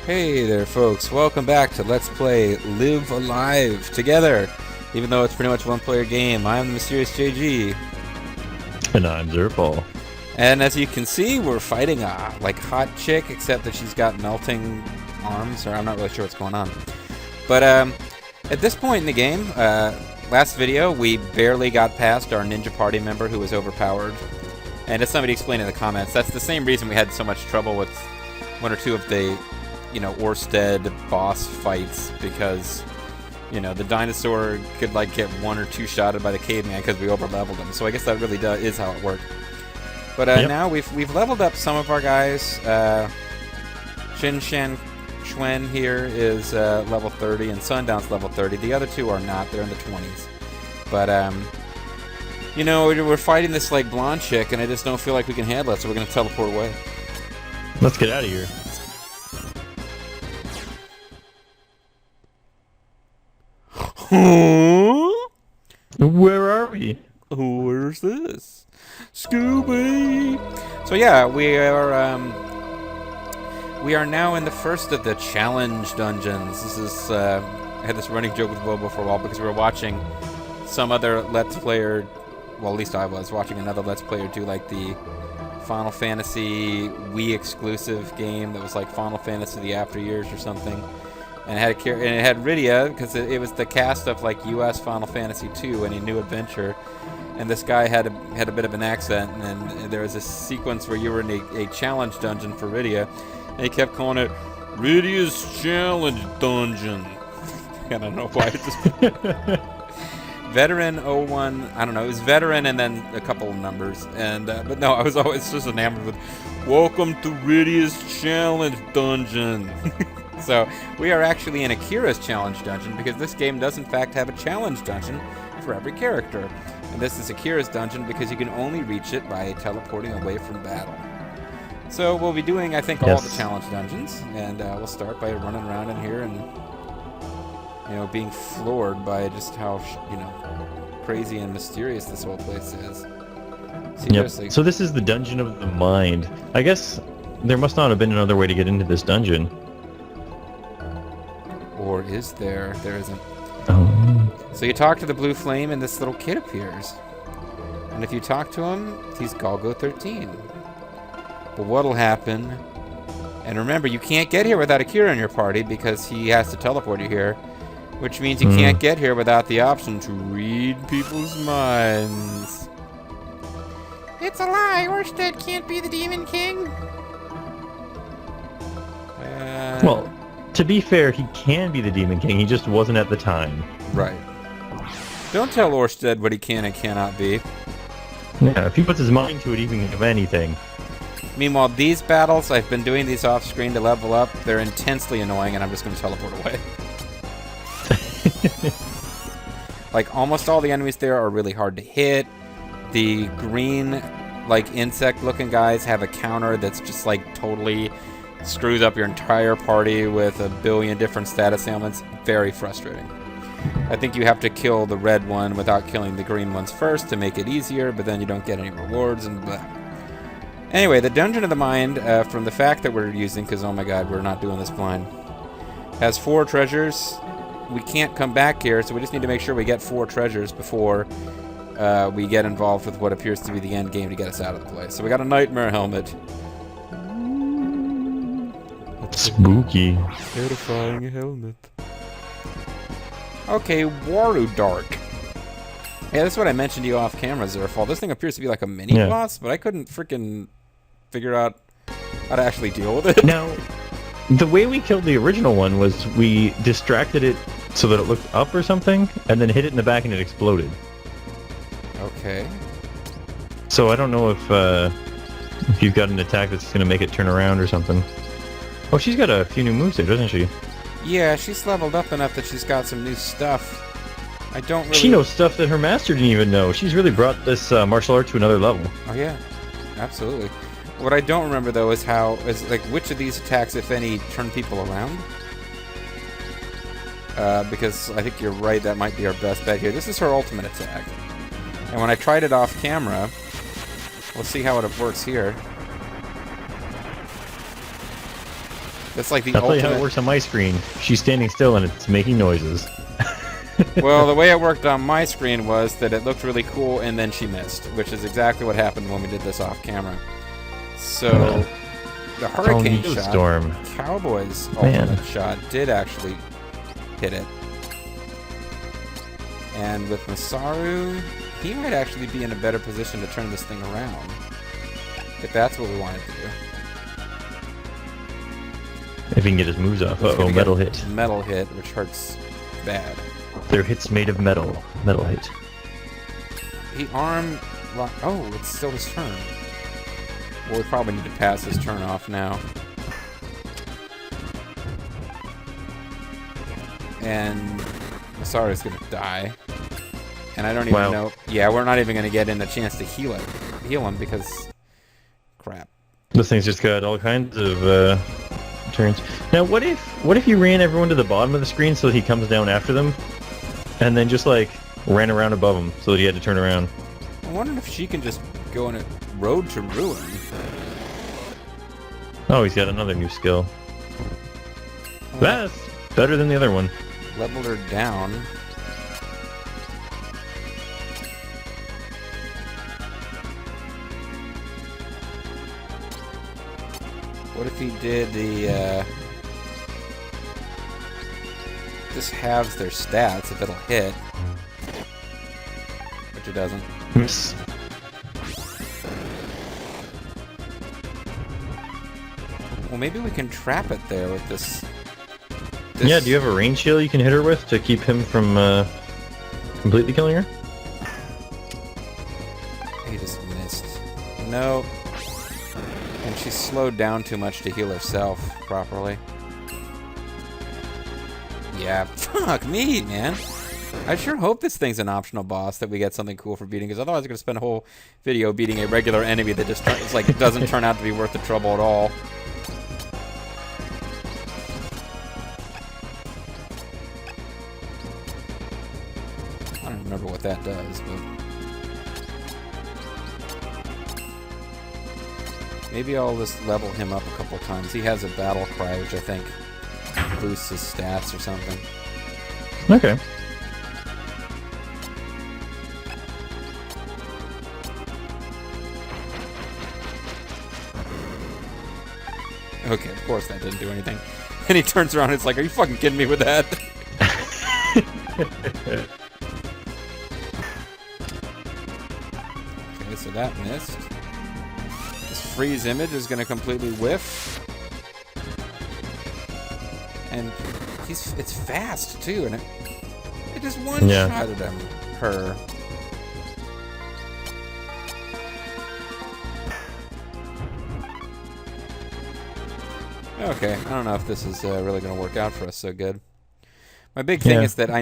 Hey there folks, welcome back to Let's Play Live Alive Together. Even though it's pretty much a one-player game, I'm the Mysterious JG. And I'm Zerpal. And as you can see, we're fighting a like hot chick, except that she's got melting arms, or I'm not really sure what's going on. But at this point in the game, last video, we barely got past our ninja party member who was overpowered. And as somebody explained in the comments, that's the same reason we had so much trouble with one or two of the Oersted boss fights, because, the dinosaur could, get one or two shotted by the caveman because we over-leveled him. So I guess that really is how it worked. But now we've leveled up some of our guys. Shin Shan Schwen here is level 30, and Sundown's level 30. The other two are not. They're in the 20s. But, we're fighting this, blonde chick, and I just don't feel like we can handle it, so we're going to teleport away. Let's get out of here. Where are we? Where's this? Scooby! So yeah, we are now in the first of the challenge dungeons. This is I had this running joke with Bobo for a while because we were watching some other Let's Player, well, at least I was watching another Let's Player do the Final Fantasy Wii exclusive game that was like Final Fantasy the After Years or something. And it had Rydia, because it was the cast of US Final Fantasy 2 and a New Adventure, and this guy had a bit of an accent, and there was a sequence where you were in a challenge dungeon for Rydia, and he kept calling it Rydia's Challenge Dungeon. I don't know why. It just Veteran 01, I don't know, it was Veteran and then a couple of numbers, and but no, I was always just enamored with Welcome to Rydia's Challenge Dungeon. So, we are actually in Akira's challenge dungeon, because this game does in fact have a challenge dungeon for every character. And this is Akira's dungeon because you can only reach it by teleporting away from battle. So, we'll be doing, I think, all the challenge dungeons, and we'll start by running around in here and, being floored by just how, crazy and mysterious this whole place is. Seriously. Yep. So this is the Dungeon of the Mind. I guess there must not have been another way to get into this dungeon. Or is there? There isn't. Oh. So you talk to the blue flame and this little kid appears. And if you talk to him, he's Galgo 13. But what'll happen... And remember, you can't get here without Akira in your party because he has to teleport you here. Which means you can't get here without the option to read people's minds. It's a lie! Oersted can't be the Demon King! Well... To be fair, he can be the Demon King, he just wasn't at the time. Right. Don't tell Oersted what he can and cannot be. Yeah, if he puts his mind to it, he can have anything. Meanwhile, these battles, I've been doing these off-screen to level up. They're intensely annoying, and I'm just going to teleport away. Almost all the enemies there are really hard to hit. The green, insect-looking guys have a counter that's just, totally... screws up your entire party with a billion different status ailments. Very frustrating. I think you have to kill the red one without killing the green ones first to make it easier, but then you don't get any rewards and blah. Anyway, the Dungeon of the Mind, from the fact that we're using, because oh my god, we're not doing this blind, has 4 treasures. We can't come back here, so we just need to make sure we get 4 treasures before we get involved with what appears to be the end game to get us out of the place. So we got a nightmare helmet. Spooky. Terrifying helmet. Okay, Waru Dart. Yeah, that's what I mentioned to you off camera, Zerfall. This thing appears to be like a mini-boss, but I couldn't freaking figure out how to actually deal with it. Now, the way we killed the original one was we distracted it so that it looked up or something, and then hit it in the back and it exploded. Okay. So I don't know if you've got an attack that's going to make it turn around or something. Oh, she's got a few new moves there, doesn't she? Yeah, she's leveled up enough that she's got some new stuff. I don't really... She knows stuff that her master didn't even know. She's really brought this martial art to another level. Oh, yeah. Absolutely. What I don't remember, though, is which of these attacks, if any, turn people around. Because I think you're right, that might be our best bet here. This is her ultimate attack. And when I tried it off camera, we'll see how it works here. That's like the I'll tell you how it ultimate. works on my screen. She's standing still and it's making noises. Well, the way it worked on my screen was that it looked really cool, and then she missed, which is exactly what happened when we did this off camera. So, the hurricane shot, Storm. Cowboy's Man. ultimate shot, did actually hit it. And with Masaru, he might actually be in a better position to turn this thing around, if that's what we wanted to do. If he can get his moves off. He's Uh-oh, gonna get metal hit. Metal hit, which hurts bad. They're hits made of metal. Metal hit. He arm lock. Oh, it's still his turn. Well, we probably need to pass his turn off now. And Masaru's gonna die. And I don't even know. Yeah, we're not even gonna get in a chance to heal him because crap. This thing's just got all kinds of turns. Now, what if you ran everyone to the bottom of the screen so that he comes down after them, and then just like ran around above him so that he had to turn around? I wonder if she can just go on a road to ruin. Oh, he's got another new skill. That's better than the other one. Leveled her down. What if he did the, this halves their stats if it'll hit. Which it doesn't. Miss. Well, maybe we can trap it there with this. Yeah, do you have a range shield you can hit her with to keep him from completely killing her? He just missed. No. And she's slowed down too much to heal herself properly. Yeah, fuck me, man. I sure hope this thing's an optional boss that we get something cool for beating, because otherwise we're going to spend a whole video beating a regular enemy that just doesn't turn out to be worth the trouble at all. I don't remember what that does, but... Maybe I'll just level him up a couple times. He has a battle cry, which I think boosts his stats or something. Okay. Okay, of course that didn't do anything. And he turns around and it's like, are you fucking kidding me with that? Okay, so that missed. This freeze image is going to completely whiff. And it's fast too, and it just one-shotted her. Okay, I don't know if this is really going to work out for us so good. My big thing is that I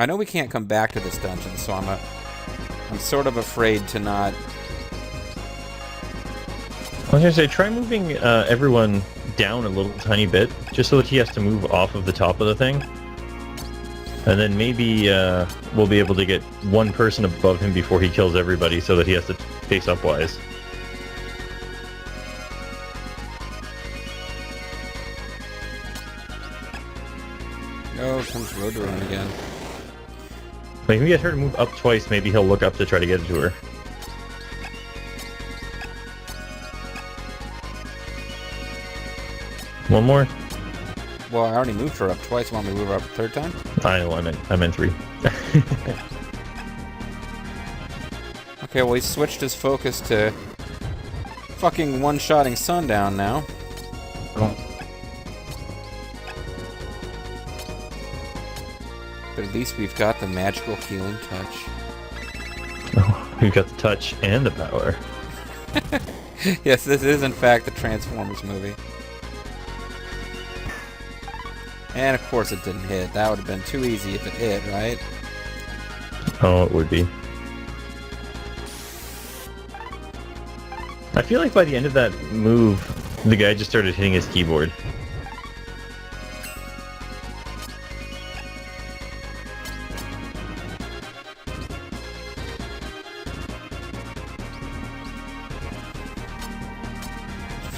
know we can't come back to this dungeon, so I'm sort of afraid to not. I was gonna say, try moving everyone down a little tiny bit, just so that he has to move off of the top of the thing. And then maybe we'll be able to get one person above him before he kills everybody, so that he has to face upwise. Oh, comes Road to Run again. But if we get her to move up twice, maybe he'll look up to try to get it to her. One more? Well, I already moved her up twice. Want me to move her up a third time? I know, I meant 3. Okay, well, he switched his focus to fucking one-shotting Sundown now. But at least we've got the magical healing touch. Oh, we've got the touch and the power. Yes, this is in fact the Transformers movie. And of course it didn't hit. That would have been too easy if it hit, right? Oh, it would be. I feel like by the end of that move, the guy just started hitting his keyboard.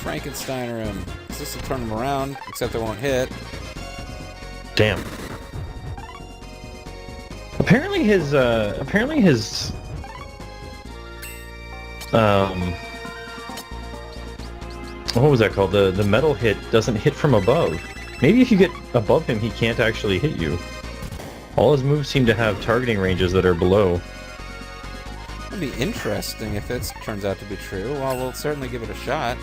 Frankensteiner him. because this will turn them around, except it won't hit. Damn. Apparently his what was that called? The metal hit doesn't hit from above. Maybe if you get above him, he can't actually hit you. All his moves seem to have targeting ranges that are below. It'd be interesting if it turns out to be true. Well, we'll certainly give it a shot.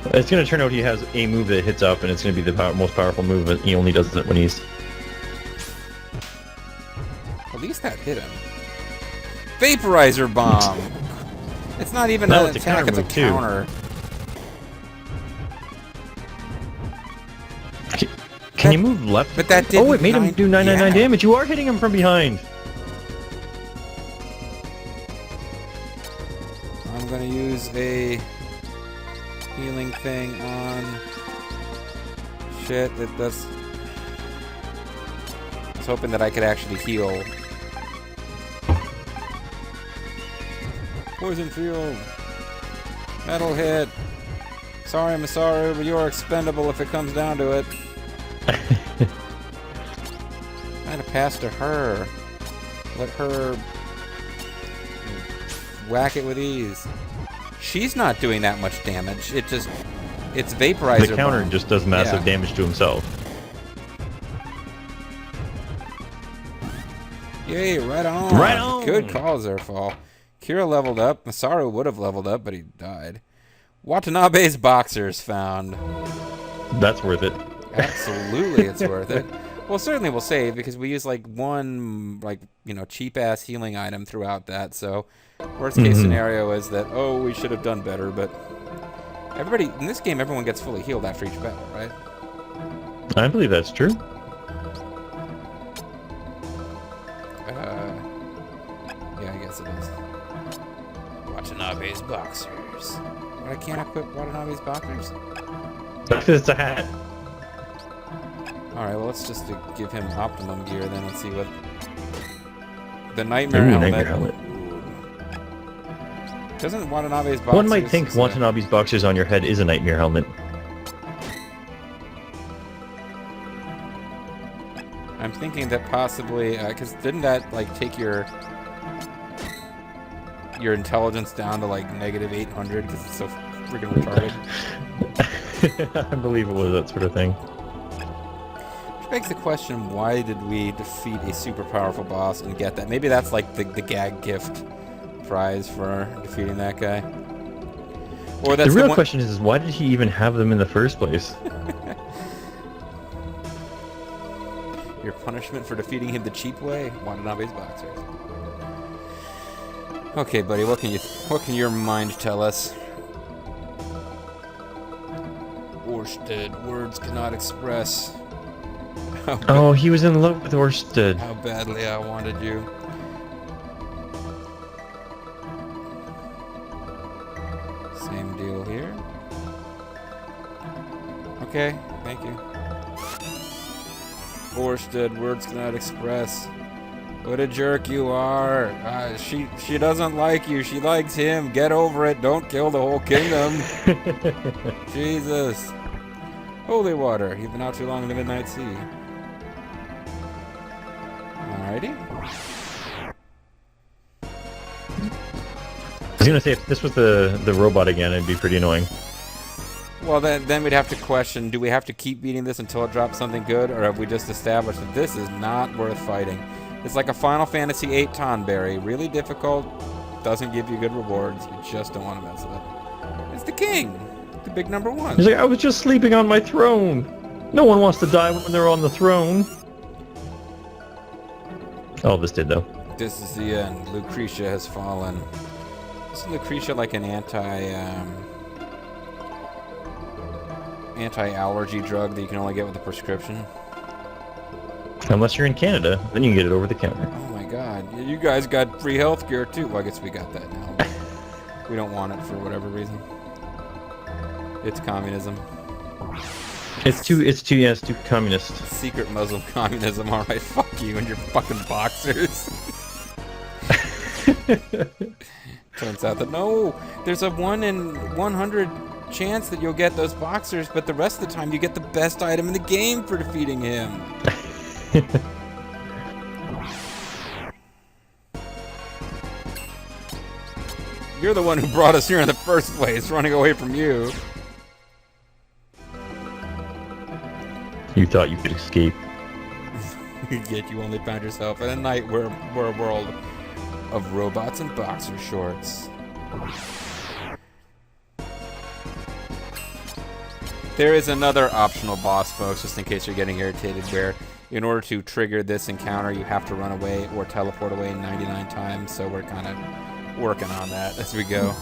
It's going to turn out he has a move that hits up, and it's going to be the most powerful move, but he only does it when he's... At least that hit him. Vaporizer Bomb! It's not even an attack, it's a counter. Can you move left? But that did. Oh, it made him do 999 damage. You are hitting him from behind. I'm gonna use a healing thing on. Shit, it does. I was hoping that I could actually heal. Poison field. Metal hit. Sorry, Masaru, but you're expendable if it comes down to it. Trying to pass to her. Let her whack it with ease. She's not doing that much damage. It's vaporizer. The counter bomb. just does massive damage to himself. Yay, right on. Right on. Good call, Zerfall. Kira leveled up. Masaru would have leveled up, but he died. Watanabe's boxers found. That's worth it. Absolutely, it's worth it. Well, certainly we'll save because we use like one cheap ass healing item throughout that. So, worst case scenario is that we should have done better. But everybody in this game, everyone gets fully healed after each battle, right? I believe that's true. Yeah, I guess it is. Watanabe's boxers. Why can't I equip Watanabe's boxers? Because it's a hat. Alright, well, let's just give him optimum gear then and see what... The Nightmare Helmet. Nightmare Helmet. Doesn't Watanabe's boxers... One might think Watanabe's boxers on your head is a Nightmare Helmet. I'm thinking that possibly... Because didn't that, take your intelligence down to, negative 800 because it's so freaking retarded? I believe it was that sort of thing. Which begs the question, why did we defeat a super powerful boss and get that? Maybe that's the gag gift prize for defeating that guy. Or that's the real question is why did he even have them in the first place? Your punishment for defeating him the cheap way? Watanabe's boxers. Okay, buddy, what can your mind tell us? Oersted, words cannot express. Oh, he was in love with Oersted. How badly I wanted you. Same deal here. Okay, thank you. Oersted, words cannot express. What a jerk you are. She doesn't like you. She likes him. Get over it. Don't kill the whole kingdom. Jesus. Holy water. You've been out too long in the Midnight Sea. Alrighty. I was gonna say, if this was the robot again, it'd be pretty annoying. Well, then we'd have to question, do we have to keep beating this until it drops something good, or have we just established that this is not worth fighting? It's like a Final Fantasy VIII Tonberry. Really difficult, doesn't give you good rewards. You just don't want to mess with it. It's the king, the big number one. He's like, I was just sleeping on my throne. No one wants to die when they're on the throne. Elvis did, though. This is the end. Lucretia has fallen. Isn't Lucretia like an anti-allergy drug that you can only get with a prescription? Unless you're in Canada, then you can get it over the counter. Oh my god. You guys got free healthcare too. Well, I guess we got that now. We don't want it for whatever reason. It's communism. It's too communist. Secret Muslim communism. Alright, fuck you and your fucking boxers. Turns out that no, there's a 1 in 100 chance that you'll get those boxers, but the rest of the time you get the best item in the game for defeating him. You're the one who brought us here in the first place, running away from you. You thought you could escape. Yet you only found yourself in a night where a world of robots and boxer shorts. There is another optional boss, folks, just in case you're getting irritated, where in order to trigger this encounter, you have to run away or teleport away 99 times, so we're kind of working on that as we go.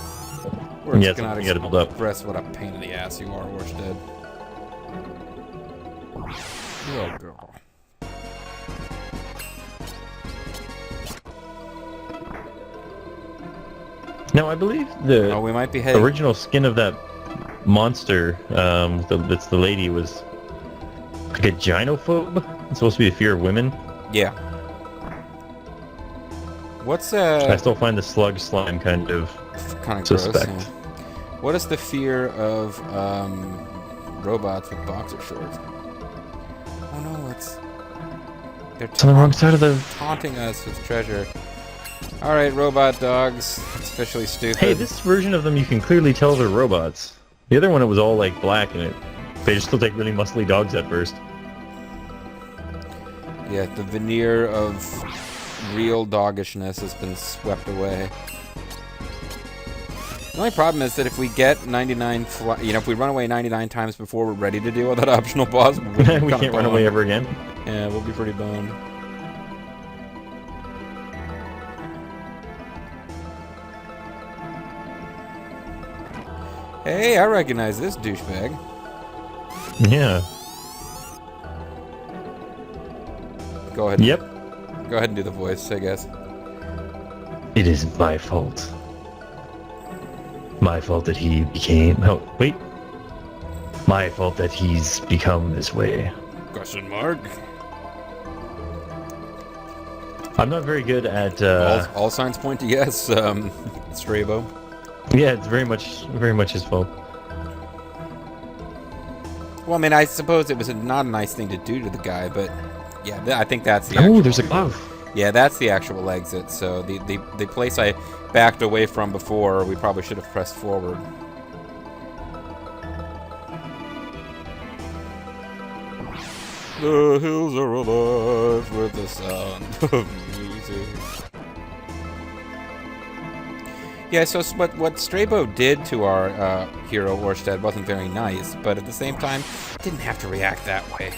We're just going to express what a pain in the ass you are, Oersted. Oh, girl. Now, I believe the we might be heading... original skin of that monster, that's the lady, was like a gynophobe. It's supposed to be the fear of women. Yeah. What's I still find the slug slime kind of suspect. Gross, yeah. What is the fear of robots with boxer shorts? Oh no, they're on the wrong side of the... taunting us with treasure. Alright, robot dogs. It's officially stupid. Hey, this version of them, you can clearly tell they're robots. The other one, it was all like black, and they just look like really muscly dogs at first. Yeah, the veneer of real doggishness has been swept away. The only problem is that if we get 99, if we run away 99 times before we're ready to deal with that optional boss, we can't run away ever again. Yeah, we'll be pretty boned. Hey, I recognize this douchebag. Yeah. Go ahead. Yep. Go ahead and do the voice, I guess. It is my fault. My fault that he became... Oh, wait. My fault that he's become this way. Question mark? I'm not very good at... All signs point to yes, Strabo. Yeah, it's very much his fault. Well, I mean, I suppose it was not a nice thing to do to the guy, but yeah, I think that's the Oh, there's a glove. Yeah, that's the actual exit, so the place I backed away from before, we probably should have pressed forward. The hills are alive with the sound of music. Yeah, so what Strabo did to our hero Oersted wasn't very nice, but at the same time, didn't have to react that way.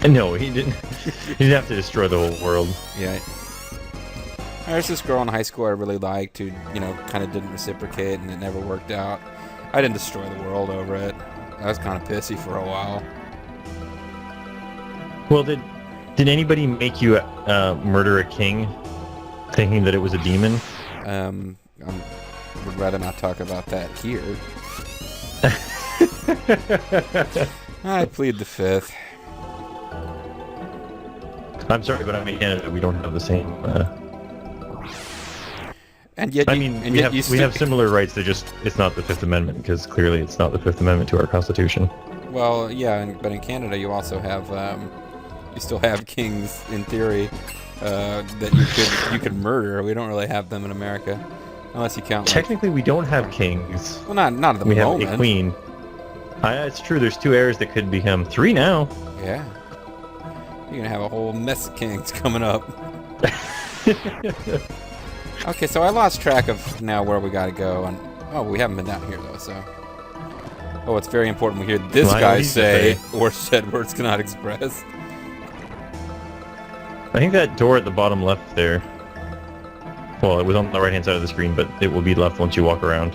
No, he didn't. He didn't have to destroy the whole world. Yeah. There's this girl in high school I really liked who, kind of didn't reciprocate, and it never worked out. I didn't destroy the world over it. I was kind of pissy for a while. Well, did anybody make you murder a king, thinking that it was a demon? I would rather not talk about that here. I plead the fifth. I'm sorry, but I'm in Canada. We don't have the same. And yet, we have similar rights. It's not the Fifth Amendment, because clearly it's not the Fifth Amendment to our Constitution. Well, yeah, but in Canada you also have you still have kings in theory that you could murder. We don't really have them in America. Unless you count. Technically, we don't have kings. Well, not at the moment. We have a queen. It's true. There's 2 heirs that could become 3 now. Yeah. You're gonna have a whole mess of kings coming up. Okay, so I lost track of now where we gotta go, and we haven't been down here though. So. Oh, it's very important we hear this guy say Oersted words cannot express. I think that door at the bottom left there. Well, it was on the right-hand side of the screen, but it will be left once you walk around.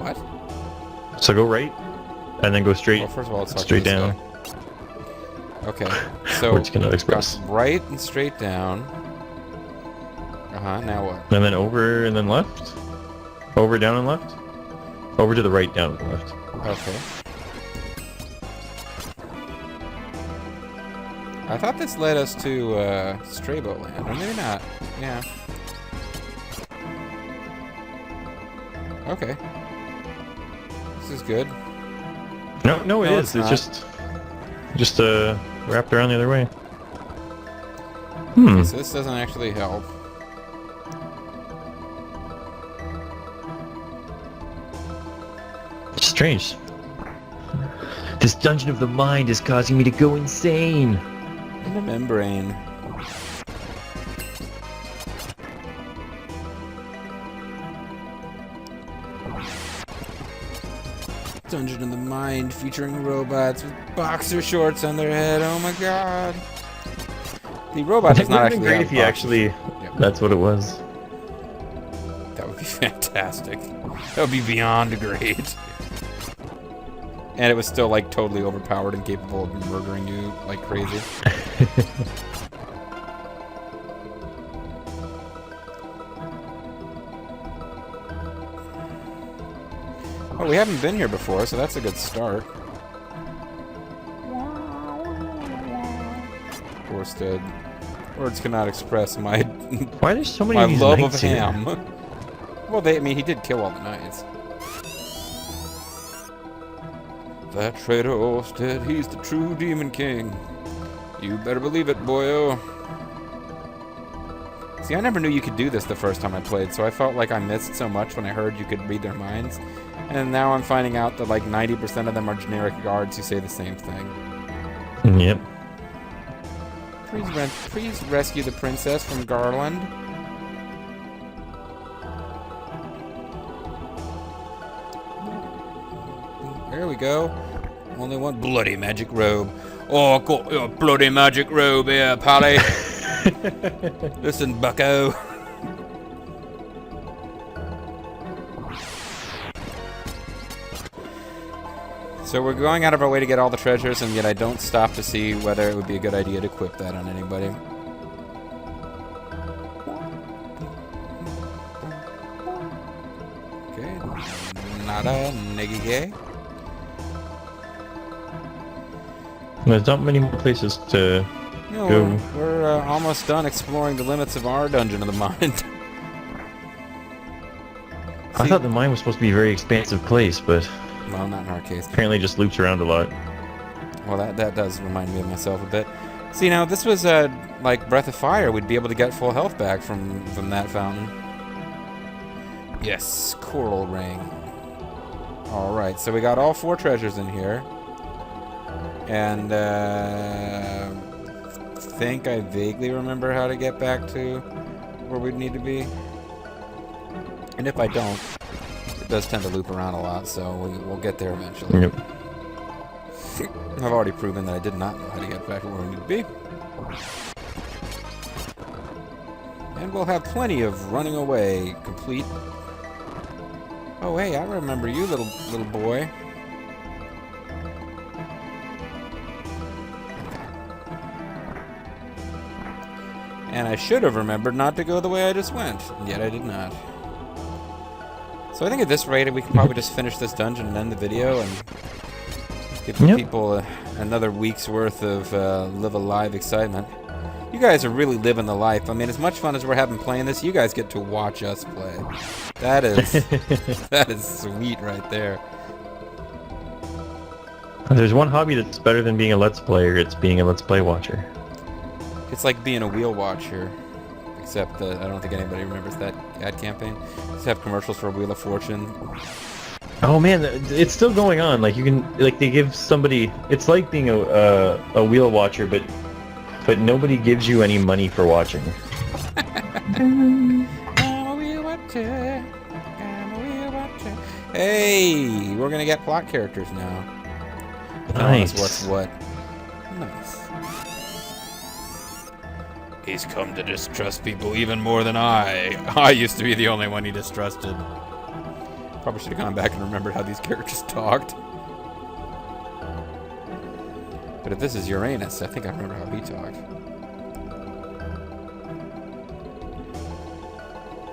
What? So go right, and then go straight. Well, first of all, it's straight down. Okay, so Words cannot express. Right and straight down. Now what? And then over and then left. Over, down, and left. Over to the right, down, and left. Okay. I thought this led us to Strabo Land, or maybe not. Yeah. Okay. This is good. No, it No, is. it's It's just wrapped around the other way. Okay, so this doesn't actually help. Strange. This dungeon of the mind is causing me to go insane. In the membrane. Dungeon of the Mind featuring robots with boxer shorts on their head. Oh my god. The robot does It not would have been actually great have if he boxer actually... shorts. That's what it was. That would be fantastic. That would be beyond great. And it was still like totally overpowered and capable of murdering you like crazy. Oh, we haven't been here before, so that's a good start. Oersted. Words cannot express my Why are there so many my of these love of knights here? ham. Well, I mean, he did kill all the knights. That traitor Oersted, he's the true Demon King. You better believe it, boyo. See, I never knew you could do this the first time I played, so I felt like I missed so much when I heard you could read their minds. And now I'm finding out that like 90% of them are generic guards who say the same thing. Yep. Please rescue the princess from Garland. There we go. Only one bloody magic robe. Oh, I got your bloody magic robe here, Pally. Listen, bucko. So we're going out of our way to get all the treasures, and yet I don't stop to see whether it would be a good idea to equip that on anybody. Okay, nada, negige. There's not many more places to No, go. we're almost done exploring the limits of our dungeon of the mind. I thought the mine was supposed to be a very expansive place, but Well, not in our case. apparently just loops around a lot. Well, that does remind me of myself a bit. See, now, this was, like Breath of Fire. We'd be able to get full health back from that fountain. Yes, Coral Ring. Alright, so we got all 4 treasures in here. And, think I vaguely remember how to get back to where we'd need to be. And if I don't, it does tend to loop around a lot, so we'll get there eventually. Yep. I've already proven that I did not know how to get back to where we need to be. And we'll have plenty of running away complete. Oh, hey, I remember you, little boy. And I should have remembered not to go the way I just went, and yet I did not. So I think at this rate, we can probably just finish this dungeon and end the video, and give the people another week's worth of live alive excitement. You guys are really living the life. I mean, as much fun as we're having playing this, you guys get to watch us play. That is that is sweet right there. There's one hobby that's better than being a Let's Player. It's being a Let's Play watcher. It's like being a wheel watcher, except that I don't think anybody remembers that ad campaign. Just have commercials for Wheel of Fortune. Oh man, it's still going on. Like you can, like they give somebody. It's like being a wheel watcher, but nobody gives you any money for watching. I'm a wheel watcher. I'm a wheel watcher. Hey, we're gonna get plot characters now. Nice. What's what? Nice. He's come to distrust people even more than I. I used to be the only one he distrusted. Probably should have gone back and remembered how these characters talked. But if this is Uranus, I think I remember how he talked.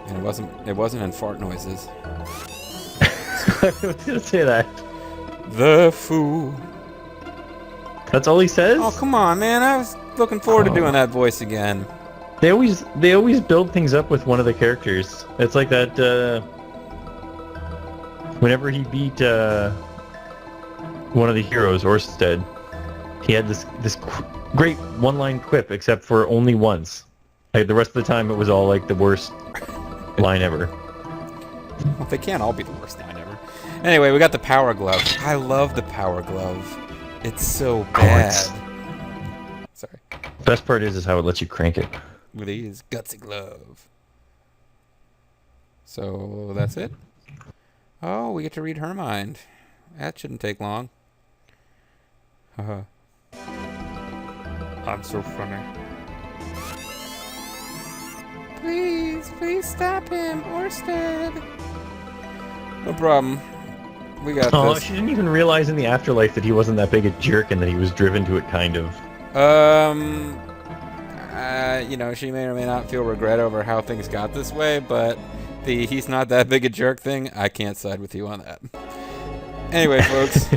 And it wasn't in fart noises. I was gonna say that. The fool. That's all he says? Oh, come on, man. I was looking forward to doing that voice again. They always build things up with one of the characters. It's like that Whenever he beat one of the heroes, Oersted, he had this great one-line quip, except for only once. Like, the rest of the time, it was all like the worst line ever. Well, they can't all be the worst line ever. Anyway, we got the power glove. I love the power glove. It's so bad. Sorry. Best part is how it lets you crank it. With his gutsy glove. So that's it. Oh, we get to read her mind. That shouldn't take long. Haha. I'm so funny. Please stop him, Oersted. No problem. We got Oh, this. she didn't even realize in the afterlife that he wasn't that big a jerk and that he was driven to it, kind of. You know, she may or may not feel regret over how things got this way, but the he's not that big a jerk thing, I can't side with you on that. Anyway, folks,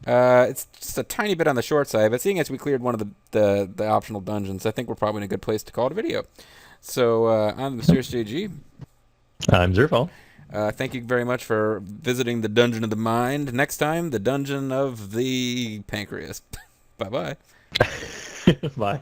it's just a tiny bit on the short side, but seeing as we cleared one of the optional dungeons, I think we're probably in a good place to call it a video. So, I'm the Mysterious JG. I'm Zerfall. Thank you very much for visiting the Dungeon of the Mind. Next time, the Dungeon of the Pancreas. Bye-bye. Bye.